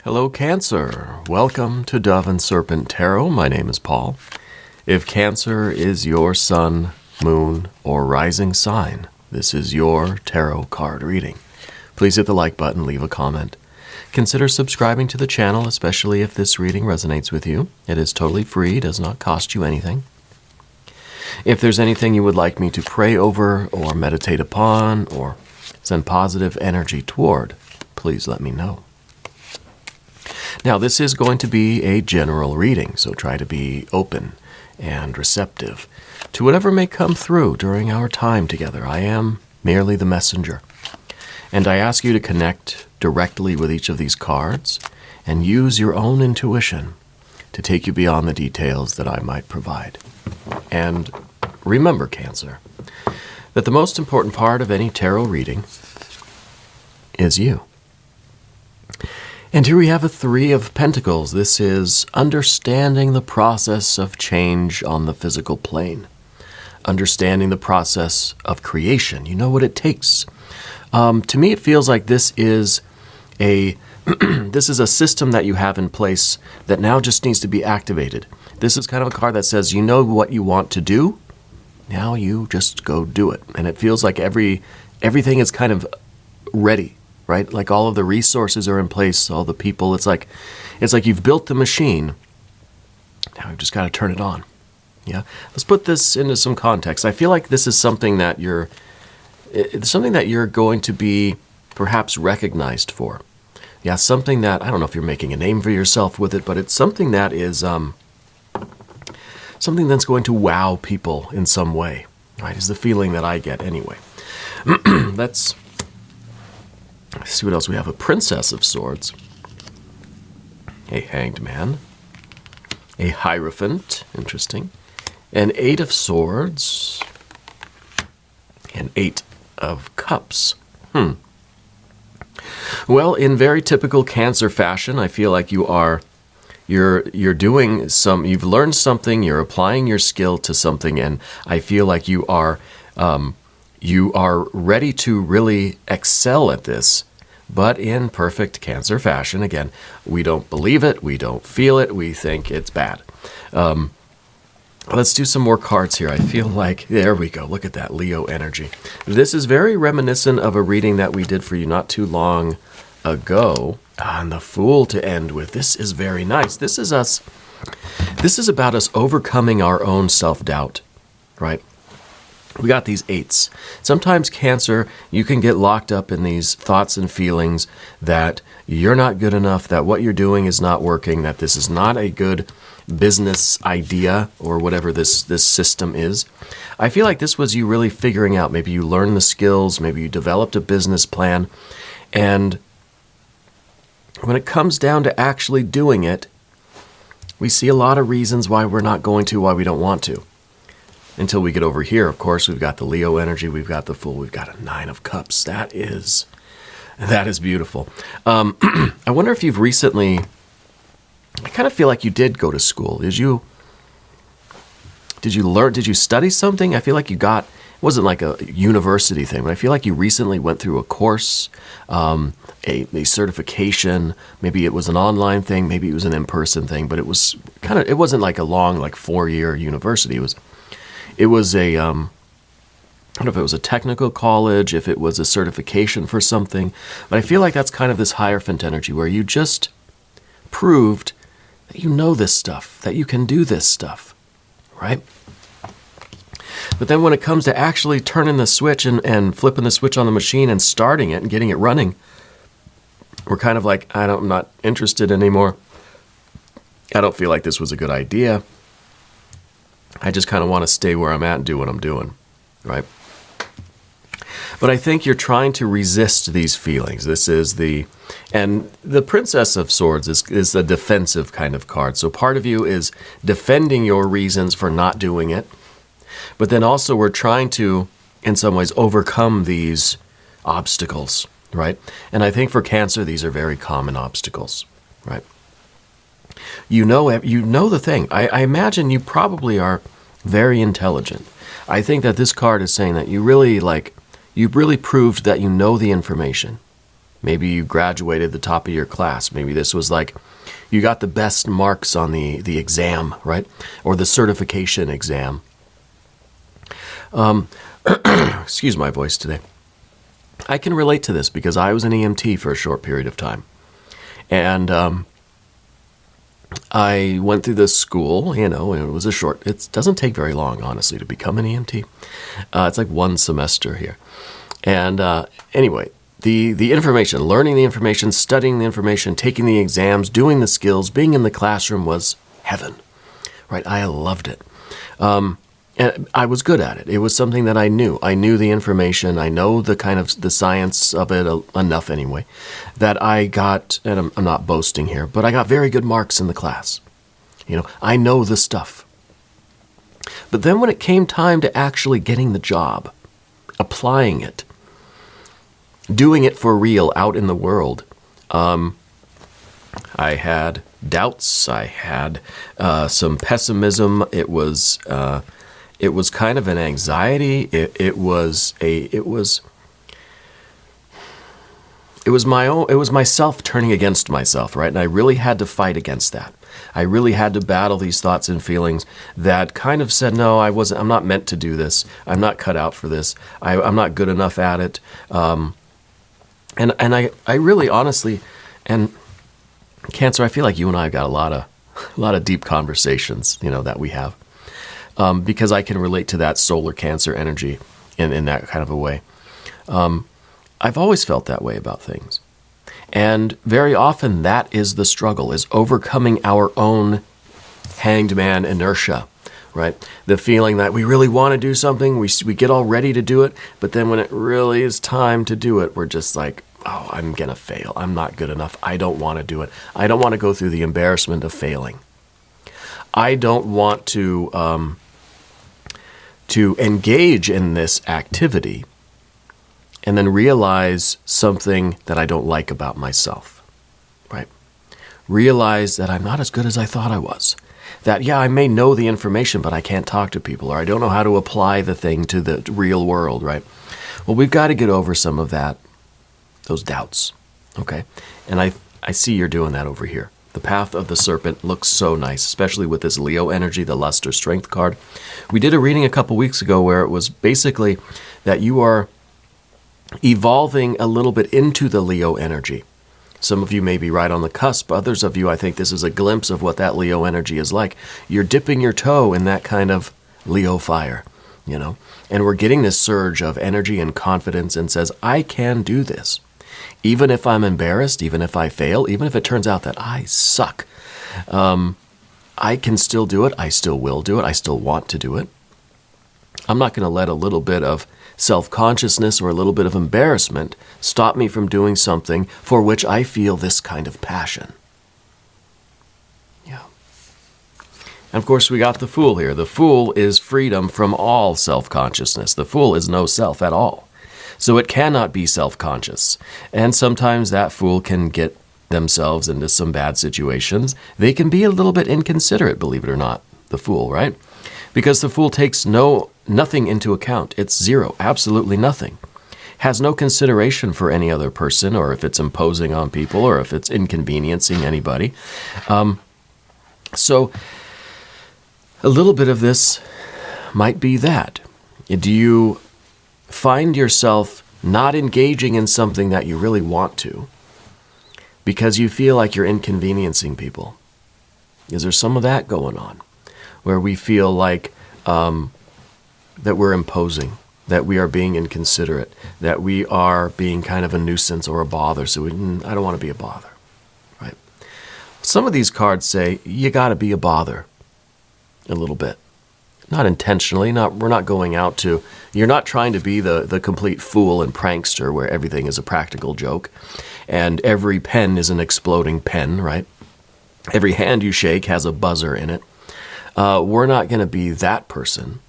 Hello, Cancer. Welcome to Dove and Serpent Tarot. My name is Paul. If Cancer is your sun, moon, or rising sign, this is your tarot card reading. Please hit the like button, leave a comment. Consider subscribing to the channel, especially if this reading resonates with you. It is totally free, does not cost you anything. If there's anything you would like me to pray over or meditate upon or send positive energy toward, please let me know. Now, this is going to be a general reading, so try to be open and receptive to whatever may come through during our time together. I am merely the messenger, and I ask you to connect directly with each of these cards and use your own intuition to take you beyond the details that I might provide. And remember, Cancer, that the most important part of any tarot reading is you. And here we have a Three of Pentacles. This is understanding the process of change on the physical plane. Understanding the process of creation. You know what it takes. To me, it feels like this is a this is a system that you have in place that now just needs to be activated. This is kind of a card that says, you know what you want to do, now you just go do it. And it feels like everything is kind of ready. Right? Like all of the resources are in place, all the people. It's like you've built the machine. Now you've just got to turn it on. Yeah. Let's put this into some context. I feel like this is something that you're going to be perhaps recognized for. Yeah, something that, I don't know if you're making a name for yourself with it, but it's something that is something that's going to wow people in some way. Right? Is the feeling that I get anyway. Let's see what else we have. A Princess of Swords, a Hanged Man, a Hierophant, interesting, an Eight of Swords, and Eight of Cups. Well, in very typical Cancer fashion, I feel like you're doing you've learned something, you're applying your skill to something, and I feel like you are ready to really excel at this, but in perfect Cancer fashion. Again, we don't believe it, we don't feel it, we think it's bad. Let's do some more cards here. I feel like, there we go, look at that Leo energy. This is very reminiscent of a reading that we did for you not too long ago. And the Fool to end with. This is very nice. This is about us overcoming our own self-doubt, right? We got these eights. Sometimes, Cancer, you can get locked up in these thoughts and feelings that you're not good enough, that what you're doing is not working, that this is not a good business idea or whatever this system is. I feel like this was you really figuring out. Maybe you learned the skills, maybe you developed a business plan, and when it comes down to actually doing it, we see a lot of reasons why we're not going to, why we don't want to. Until we get over here, of course, we've got the Leo energy, we've got the Fool, we've got a Nine of Cups. That is beautiful. I wonder if you've recently, I kind of feel like you did go to school. Did you learn, did you study something? I feel like it wasn't like a university thing, but I feel like you recently went through a course, a certification. Maybe it was an online thing, maybe it was an in-person thing, but it wasn't like a long, like 4-year university. It was a, I don't know if it was a technical college, if it was a certification for something, but I feel like that's kind of this Hierophant energy where you just proved that you know this stuff, that you can do this stuff, right? But then when it comes to actually turning the switch and flipping the switch on the machine and starting it and getting it running, we're kind of like, I'm not interested anymore. I don't feel like this was a good idea. I just kind of want to stay where I'm at and do what I'm doing, right? But I think you're trying to resist these feelings. And the Princess of Swords is a defensive kind of card. So part of you is defending your reasons for not doing it. But then also we're trying to, in some ways, overcome these obstacles, right? And I think for Cancer, these are very common obstacles, right? You know the thing. I imagine you probably are very intelligent. I think that this card is saying that you really proved that you know the information. Maybe you graduated the top of your class. Maybe this was like you got the best marks on the exam, right? Or the certification exam. Excuse my voice today. I can relate to this because I was an EMT for a short period of time. And I went through this school, and it was it doesn't take very long, honestly, to become an EMT. It's like 1 semester here. And anyway, the information, learning the information, studying the information, taking the exams, doing the skills, being in the classroom was heaven, right? I loved it. And I was good at it. It was something that I knew. I knew the information. I know the kind of the science of it enough anyway, that I got, and I'm not boasting here, but I got very good marks in the class. I know the stuff. But then when it came time to actually getting the job, applying it, doing it for real out in the world, I had doubts. I had some pessimism. It was kind of an anxiety. It was myself turning against myself, right? And I really had to fight against that. I really had to battle these thoughts and feelings that kind of said, no, I'm not meant to do this. I'm not cut out for this. I'm not good enough at it. And I really honestly, and Cancer, I feel like you and I have got a lot of deep conversations, that we have. Because I can relate to that solar Cancer energy in that kind of a way. I've always felt that way about things. And very often that is the struggle, is overcoming our own hanged man inertia, right? The feeling that we really want to do something, we get all ready to do it, but then when it really is time to do it, we're just like, oh, I'm going to fail. I'm not good enough. I don't want to do it. I don't want to go through the embarrassment of failing. I don't want to engage in this activity and then realize something that I don't like about myself, right? Realize that I'm not as good as I thought I was. That, yeah, I may know the information, but I can't talk to people, or I don't know how to apply the thing to the real world, right? Well, we've got to get over some of those doubts, okay? And I see you're doing that over here. The Path of the Serpent looks so nice, especially with this Leo energy, the Lust or Strength card. We did a reading a couple weeks ago where it was basically that you are evolving a little bit into the Leo energy. Some of you may be right on the cusp. Others of you, I think this is a glimpse of what that Leo energy is like. You're dipping your toe in that kind of Leo fire, And we're getting this surge of energy and confidence and says, I can do this. Even if I'm embarrassed, even if I fail, even if it turns out that I suck, I can still do it. I still will do it. I still want to do it. I'm not going to let a little bit of self-consciousness or a little bit of embarrassment stop me from doing something for which I feel this kind of passion. Yeah. And of course, we got the Fool here. The Fool is freedom from all self-consciousness. The Fool is no self at all. So it cannot be self-conscious. And sometimes that Fool can get themselves into some bad situations. They can be a little bit inconsiderate, believe it or not, the Fool, right? Because the Fool takes nothing into account. It's zero, absolutely nothing. Has no consideration for any other person, or if it's imposing on people, or if it's inconveniencing anybody. So a little bit of this might be that. Do you find yourself not engaging in something that you really want to because you feel like you're inconveniencing people? Is there some of that going on where we feel like that we're imposing, that we are being inconsiderate, that we are being kind of a nuisance or a bother, so I don't want to be a bother, right? Some of these cards say you got to be a bother a little bit. Not intentionally, we're not going out to, you're not trying to be the complete fool and prankster where everything is a practical joke and every pen is an exploding pen, right? Every hand you shake has a buzzer in it. We're not going to be that person,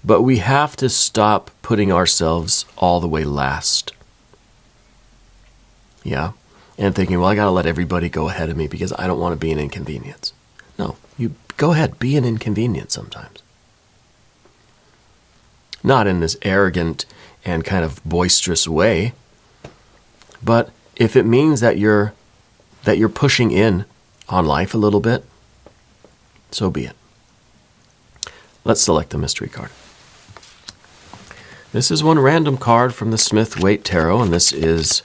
but we have to stop putting ourselves all the way last. Yeah? And thinking, well, I got to let everybody go ahead of me because I don't want to be an inconvenience. No, you go ahead, be an inconvenience sometimes. Not in this arrogant and kind of boisterous way, but if it means that you're pushing in on life a little bit, so be it. Let's select the mystery card. This is one random card from the Smith-Waite Tarot, and this is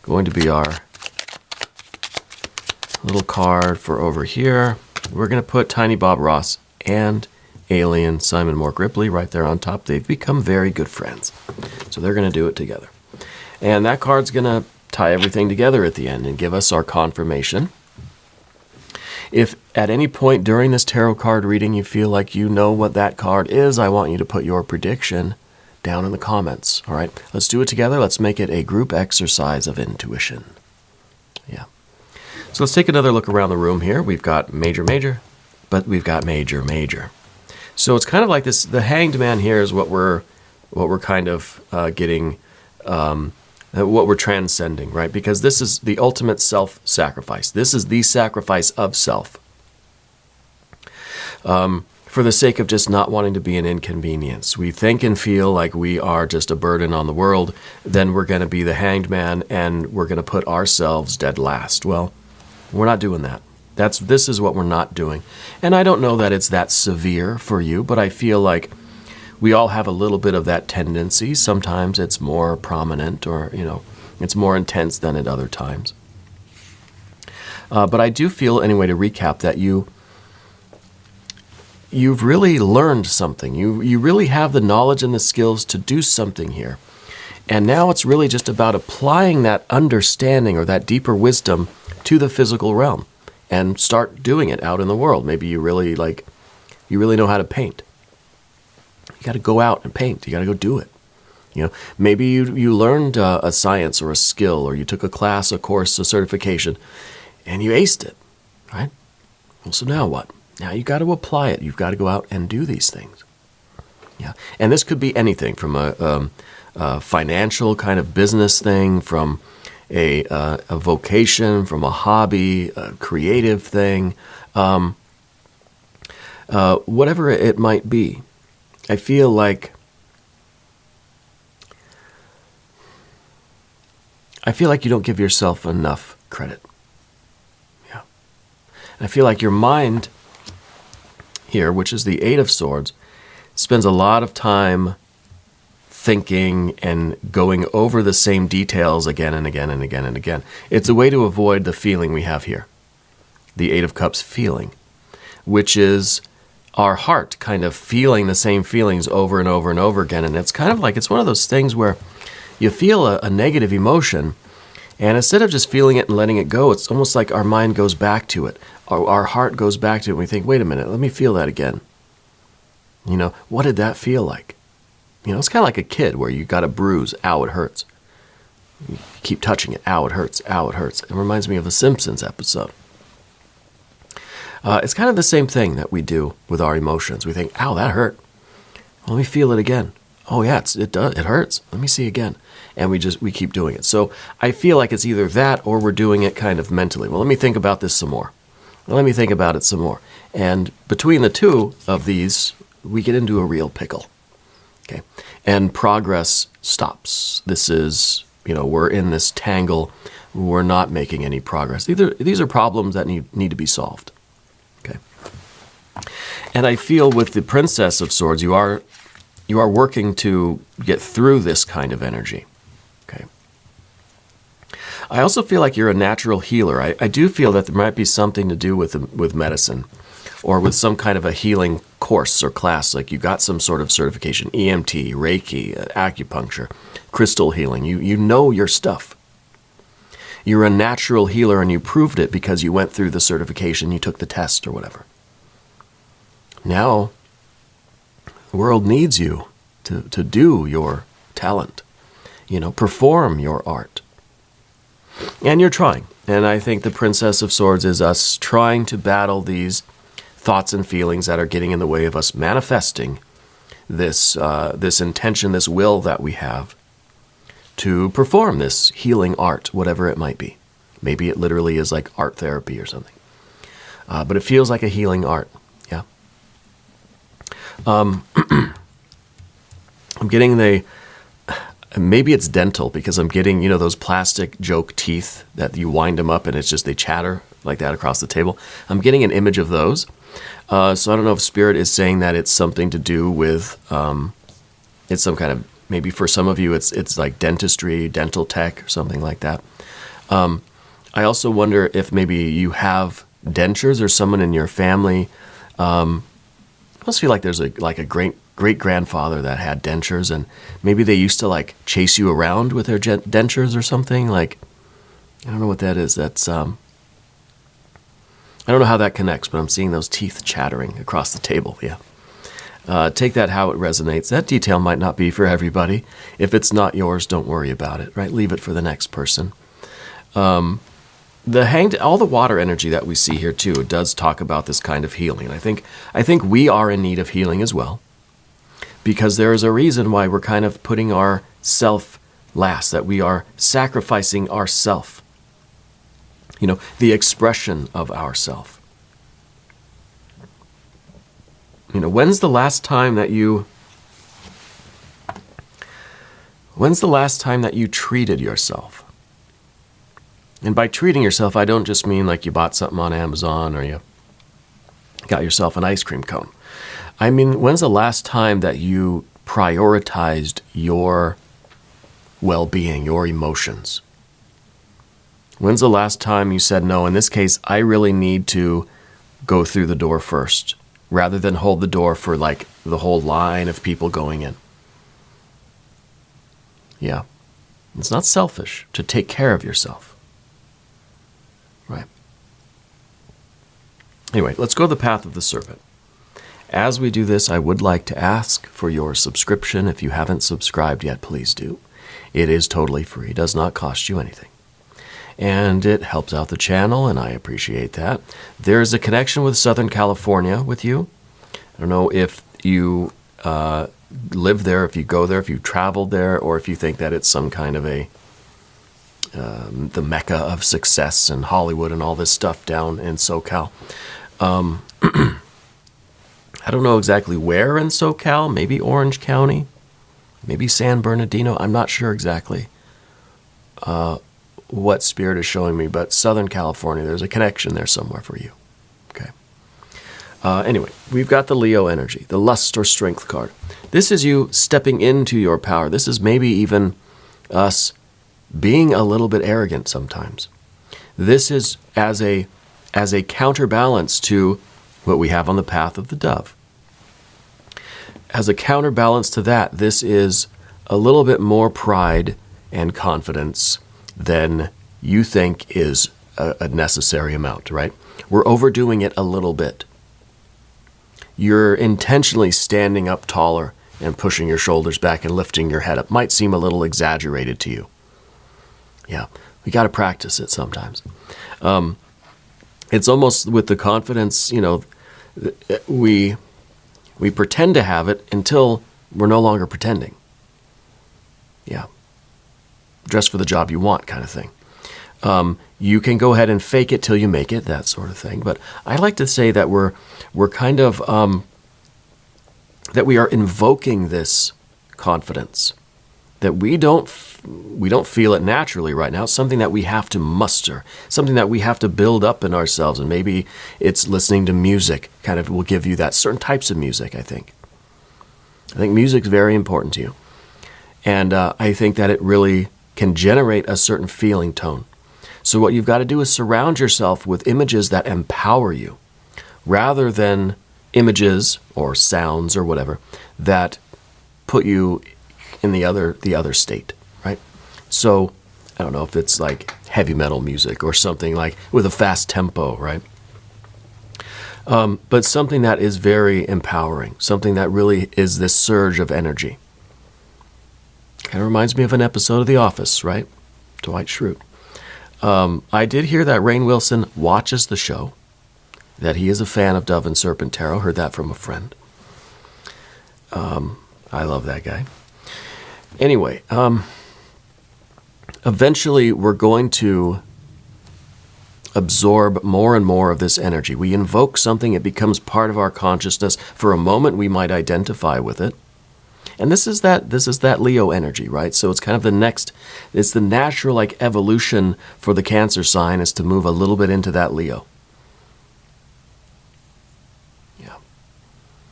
going to be our little card for over here. We're going to put Tiny Bob Ross and alien Simon Moore Ripley right there on top. They've become very good friends. So they're going to do it together. And that card's going to tie everything together at the end and give us our confirmation. If at any point during this tarot card reading you feel like you know what that card is, I want you to put your prediction down in the comments. All right, let's do it together. Let's make it a group exercise of intuition. Yeah. So let's take another look around the room here. We've got major, major, but we've got major, major. So it's kind of like this. The Hanged Man here is what we're kind of getting, what we're transcending, right? Because this is the ultimate self-sacrifice. This is the sacrifice of self. For the sake of just not wanting to be an inconvenience. We think and feel like we are just a burden on the world, then we're going to be the Hanged Man and we're going to put ourselves dead last. Well, we're not doing that. This is what we're not doing. And I don't know that it's that severe for you, but I feel like we all have a little bit of that tendency. Sometimes it's more prominent or, it's more intense than at other times. But I do feel, anyway, to recap, that you've really learned something. You really have the knowledge and the skills to do something here. And now it's really just about applying that understanding or that deeper wisdom to the physical realm and start doing it out in the world. Maybe you really know how to paint. You got to go out and paint. You got to go do it. Maybe you learned a science or a skill, or you took a class, a course, a certification, and you aced it, right? Well, so now what? Now you got to apply it. You've got to go out and do these things. Yeah, and this could be anything from a financial kind of business thing, from a vocation, from a hobby, a creative thing, whatever it might be. I feel like you don't give yourself enough credit. Yeah, and I feel like your mind here, which is the Eight of Swords, spends a lot of time thinking and going over the same details again and again and again and again. It's a way to avoid the feeling we have here, the Eight of Cups feeling, which is our heart kind of feeling the same feelings over and over and over again. And it's kind of like, it's one of those things where you feel a negative emotion, and instead of just feeling it and letting it go, it's almost like our mind goes back to it. Our heart goes back to it, and we think, wait a minute, let me feel that again. What did that feel like? It's kind of like a kid where you got a bruise, ow, it hurts. You keep touching it, ow, it hurts, ow, it hurts. It reminds me of the Simpsons episode. It's kind of the same thing that we do with our emotions. We think, ow, that hurt. Well, let me feel it again. Oh yeah, it does. It hurts. Let me see again. And we keep doing it. So I feel like it's either that or we're doing it kind of mentally. Well, let me think about this some more. Well, let me think about it some more. And between the two of these, we get into a real pickle. Okay. And progress stops. This is, we're in this tangle. We're not making any progress. These are problems that need to be solved. Okay. And I feel with the Princess of Swords, you are working to get through this kind of energy. Okay. I also feel like you're a natural healer. I do feel that there might be something to do with medicine, or with some kind of a healing course or class, like you got some sort of certification, EMT, Reiki, acupuncture, crystal healing. You know your stuff. You're a natural healer, and you proved it because you went through the certification, you took the test or whatever. Now, the world needs you to do your talent, perform your art. And you're trying. And I think the Princess of Swords is us trying to battle these thoughts and feelings that are getting in the way of us manifesting this intention, this will that we have to perform this healing art, whatever it might be. Maybe it literally is like art therapy or something. But it feels like a healing art. Yeah. I'm getting maybe it's dental because I'm getting, those plastic joke teeth that you wind them up and it's just they chatter like that across the table. I'm getting an image of those. So I don't know if Spirit is saying that it's something to do with, it's some kind of, maybe for some of you it's like dentistry, dental tech, or something like that. I also wonder if maybe you have dentures or someone in your family. I almost feel like there's a great-grandfather that had dentures, and maybe they used to like chase you around with their dentures or something. Like, I don't know what that is. That's I don't know how that connects, but I'm seeing those teeth chattering across the table. Yeah. Take that how it resonates. That detail might not be for everybody. If it's not yours, don't worry about it, right? Leave it for the next person. All the water energy that we see here too, it does talk about this kind of healing. I think we are in need of healing as well, because there is a reason why we're kind of putting our self last, that we are sacrificing ourself. The expression of ourself. When's the last time that you treated yourself? And by treating yourself, I don't just mean like you bought something on Amazon or you got yourself an ice cream cone. I mean, when's the last time that you prioritized your well-being, your emotions? When's the last time you said, no, in this case, I really need to go through the door first, rather than hold the door for like the whole line of people going in? Yeah. It's not selfish to take care of yourself. Right. Anyway, let's go the path of the serpent. As we do this, I would like to ask for your subscription. If you haven't subscribed yet, please do. It is totally free. It does not cost you anything. And it helps out the channel, and I appreciate that. There's a connection with Southern California with you. I don't know if you live there, if you go there, if you traveled there, or if you think that it's some kind of the mecca of success and Hollywood and all this stuff down in SoCal. I don't know exactly where in SoCal, maybe Orange County, maybe San Bernardino. I'm not sure exactly what Spirit is showing me, but Southern California, there's a connection there somewhere for you. Okay. Anyway, we've got the Leo energy, the lust or strength card. This is you stepping into your power. This is maybe even us being a little bit arrogant sometimes. This is as a counterbalance to what we have on the path of the dove. As a counterbalance to that, this is a little bit more pride and confidence than you think is a necessary amount, right? We're overdoing it a little bit. You're intentionally standing up taller and pushing your shoulders back and lifting your head up. Might seem a little exaggerated to you. Yeah, we got to practice it sometimes. It's almost with the confidence, we pretend to have it until we're no longer pretending. Yeah. Dress for the job you want kind of thing. You can go ahead and fake it till you make it, that sort of thing. But I like to say that we're kind of, that we are invoking this confidence, that we don't feel it naturally right now. It's something that we have to muster, something that we have to build up in ourselves. And maybe it's listening to music kind of will give you that. Certain types of music, I think. I think music's very important to you. And I think that it really can generate a certain feeling tone. So what you've got to do is surround yourself with images that empower you, rather than images or sounds or whatever that put you in the other state, right? So I don't know if it's like heavy metal music or something like with a fast tempo, right? But something that is very empowering, something that really is this surge of energy. Kind of reminds me of an episode of The Office, right? Dwight Schrute. I did hear that Rainn Wilson watches the show, that he is a fan of Dove and Serpent Tarot. Heard that from a friend. I love that guy. Anyway, eventually we're going to absorb more and more of this energy. We invoke something, it becomes part of our consciousness. For a moment, we might identify with it. And this is that Leo energy, right? So it's kind of it's the natural like evolution for the Cancer sign is to move a little bit into that Leo. Yeah.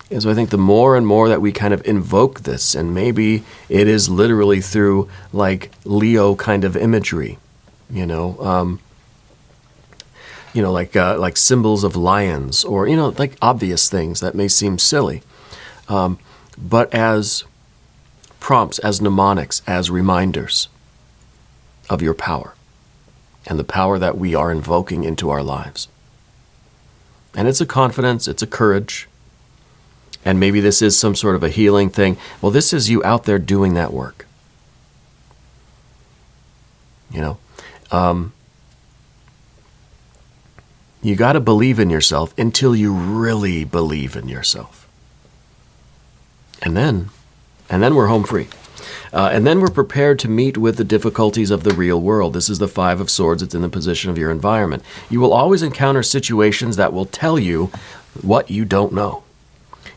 And so I think the more and more that we kind of invoke this, and maybe it is literally through like Leo kind of imagery, like symbols of lions, or like obvious things that may seem silly, but as prompts, as mnemonics, as reminders of your power and the power that we are invoking into our lives. And it's a confidence, it's a courage, and maybe this is some sort of a healing thing. Well, this is you out there doing that work. You got to believe in yourself until you really believe in yourself. And then we're home free. And then we're prepared to meet with the difficulties of the real world. This is the Five of Swords. It's in the position of your environment. You will always encounter situations that will tell you what you don't know.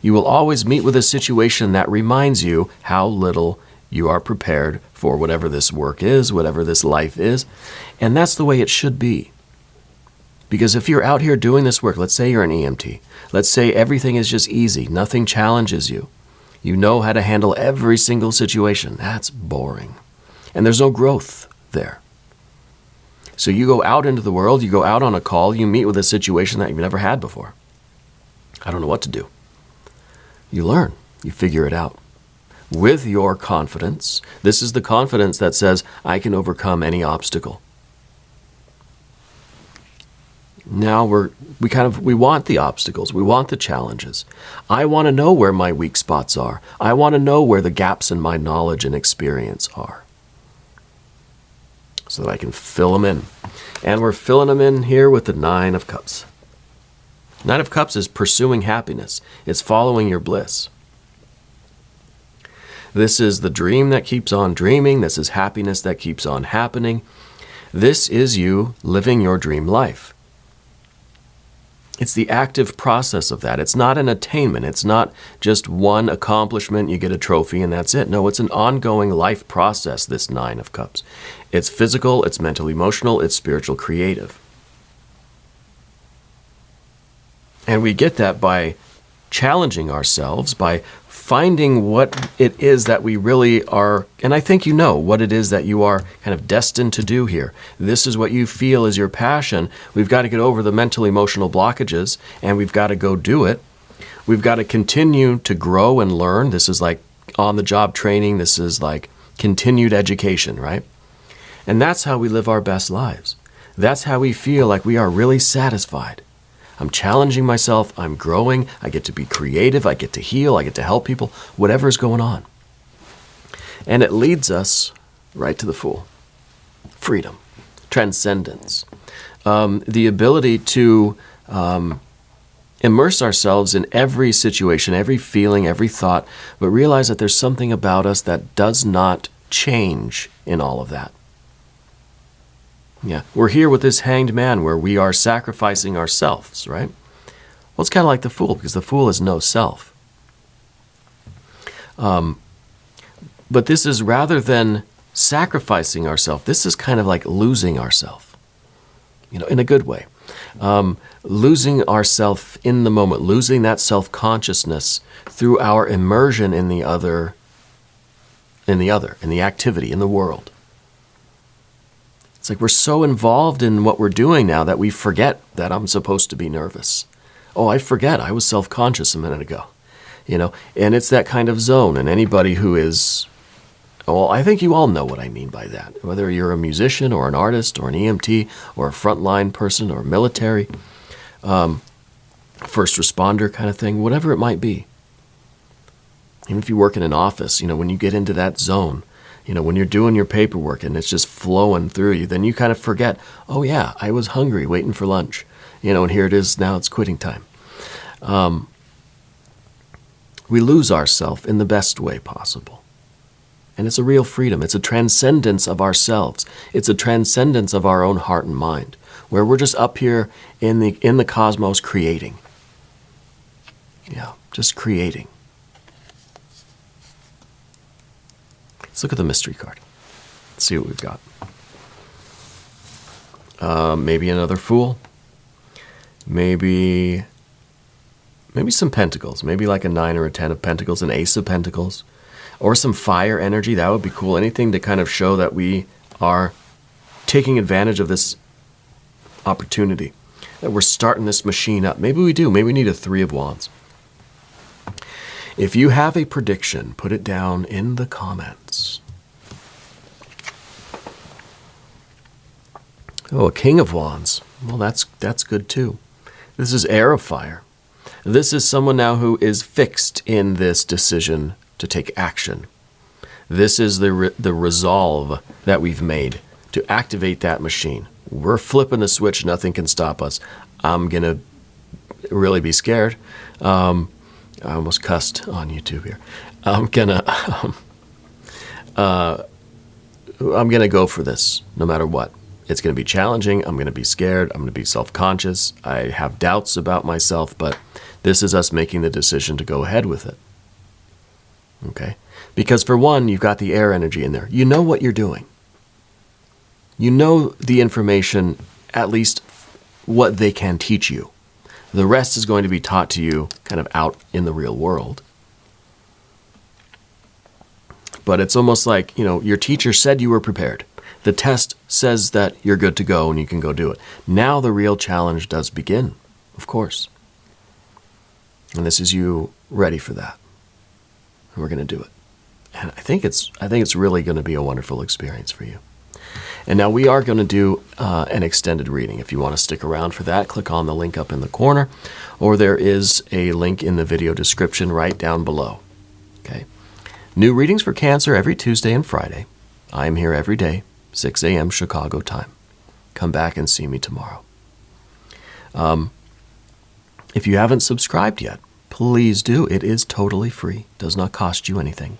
You will always meet with a situation that reminds you how little you are prepared for whatever this work is, whatever this life is. And that's the way it should be. Because if you're out here doing this work, let's say you're an EMT, let's say everything is just easy, nothing challenges you. You know how to handle every single situation. That's boring. And there's no growth there. So you go out into the world, you go out on a call, you meet with a situation that you've never had before. I don't know what to do. You learn, you figure it out. With your confidence, this is the confidence that says, I can overcome any obstacle. Now we want the obstacles. We want the challenges. I want to know where my weak spots are. I want to know where the gaps in my knowledge and experience are, so that I can fill them in. And we're filling them in here with the Nine of Cups. Nine of Cups is pursuing happiness. It's following your bliss. This is the dream that keeps on dreaming. This is happiness that keeps on happening. This is you living your dream life. It's the active process of that. It's not an attainment. It's not just one accomplishment, you get a trophy and that's it. No, it's an ongoing life process, this Nine of Cups. It's physical, it's mental, emotional, it's spiritual, creative. And we get that by challenging ourselves, by finding what it is that we really are, and I think you know what it is that you are kind of destined to do here. This is what you feel is your passion. We've got to get over the mental, emotional blockages, and we've got to go do it. We've got to continue to grow and learn. This is like on-the-job training. This is like continued education, right? And that's how we live our best lives. That's how we feel like we are really satisfied. I'm challenging myself, I'm growing, I get to be creative, I get to heal, I get to help people, whatever is going on. And it leads us right to the Fool. Freedom, transcendence, the ability to immerse ourselves in every situation, every feeling, every thought, but realize that there's something about us that does not change in all of that. Yeah, we're here with this Hanged Man where we are sacrificing ourselves, right? Well, it's kind of like the Fool, because the Fool is no self. But this is, rather than sacrificing ourselves, this is kind of like losing ourselves, in a good way. Losing ourselves in the moment, losing that self-consciousness through our immersion in the activity, in the world. It's like we're so involved in what we're doing now that we forget that I'm supposed to be nervous. Oh, I forget. I was self-conscious a minute ago. And it's that kind of zone. And anybody who is, well, I think you all know what I mean by that. Whether you're a musician or an artist or an EMT or a frontline person or military, first responder kind of thing, whatever it might be. Even if you work in an office, when you get into that zone, when you're doing your paperwork and it's just flowing through you, then you kind of forget, oh yeah, I was hungry waiting for lunch, and here it is, now it's quitting time. We lose ourselves in the best way possible. And it's a real freedom. It's a transcendence of ourselves. It's a transcendence of our own heart and mind, where we're just up here in the cosmos creating. Yeah, just creating. Let's look at the mystery card. Let's see what we've got. Maybe another Fool. Maybe some Pentacles. Maybe like a 9 or a 10 of Pentacles, an Ace of Pentacles. Or some fire energy. That would be cool. Anything to kind of show that we are taking advantage of this opportunity. That we're starting this machine up. Maybe we do. Maybe we need a 3 of Wands. If you have a prediction, put it down in the comments. Oh, a King of Wands. Well, that's good too. This is Heir of Fire. This is someone now who is fixed in this decision to take action. This is the resolve that we've made to activate that machine. We're flipping the switch. Nothing can stop us. I'm going to really be scared. I almost cussed on YouTube here. I'm gonna go for this no matter what. It's going to be challenging. I'm going to be scared. I'm going to be self-conscious. I have doubts about myself, but this is us making the decision to go ahead with it. Okay? Because for one, you've got the air energy in there. You know what you're doing. You know the information, at least what they can teach you. The rest is going to be taught to you kind of out in the real world. But it's almost like, your teacher said you were prepared. The test says that you're good to go and you can go do it. Now the real challenge does begin, of course. And this is you ready for that. And we're going to do it. And I think it's really going to be a wonderful experience for you. And now we are going to do an extended reading. If you want to stick around for that, click on the link up in the corner, or there is a link in the video description right down below. Okay. New readings for Cancer every Tuesday and Friday. I am here every day, 6 a.m. Chicago time. Come back and see me tomorrow. If you haven't subscribed yet, please do. It is totally free. Does not cost you anything.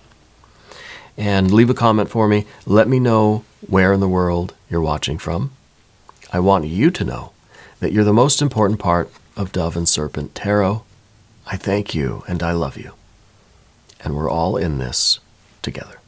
And leave a comment for me. Let me know where in the world you're watching from. I want you to know that you're the most important part of Dove and Serpent Tarot. I thank you and I love you. And we're all in this together.